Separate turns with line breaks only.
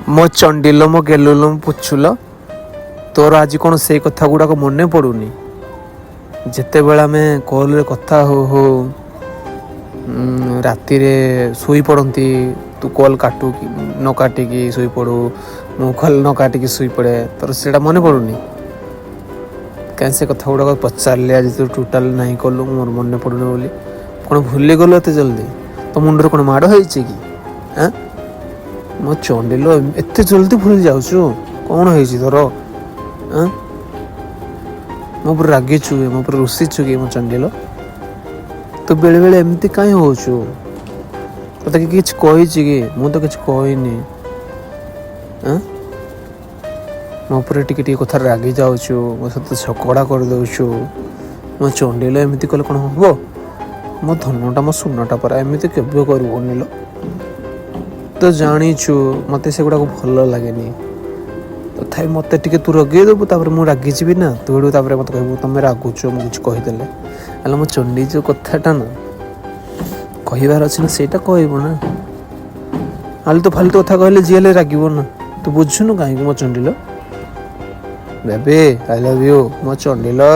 मो चंडिलो मो गेलुलो मो पुछुल तोर आज कौन से कथा गुड़ाक मन पड़ूनी जिते बेला आम कॉल कथा हो राति शोई पड़ती तू कॉल काटू कि न काटिकी शोई पड़ू मो कॉल न काटिकी शोई पड़े तोर से मन पड़ूनी कहीं से कथा गुड़ाक पचारे आज तू टोटाल नहीं कलु मोर मन पड़ूनी बोली कौन भूली गलु एत जल्दी तो मुंडर कौन माड़ हो कि हाँ मो चंडिलो एत जल्दी भूली जाऊँ कौन है तोर हाँ मो पर रागिचु मो पर रुषिचु कि मो चंडिलो तो बेले बेले एमती कहीं हो तोते किछ कही कि मु तो किछ कहनी हाँ मो पर टिके कथा रागी जाऊँ मो सहित झगड़ा कर दौचु मो चंडिलो एमती कले कौन हम मो धनटा मो सुनटा पर एमती केवे कर तो जाचु मत से गुड़ाक भल लगे तथा मत टे तू रगे देबू मुझे रागिजी ना तू मत कह तुम रागुच मुझे किसी कहीदेले हेल्ला मो चंडी जो कथाटा ना कहबार अच्छे ना सेटा कहब ना आलतू फालतू कथा कहले जी हेल्ले रागिब ना तू बुझुनु कहीं मो चंडिलो बेबी आई लव यू मो चंडिलो।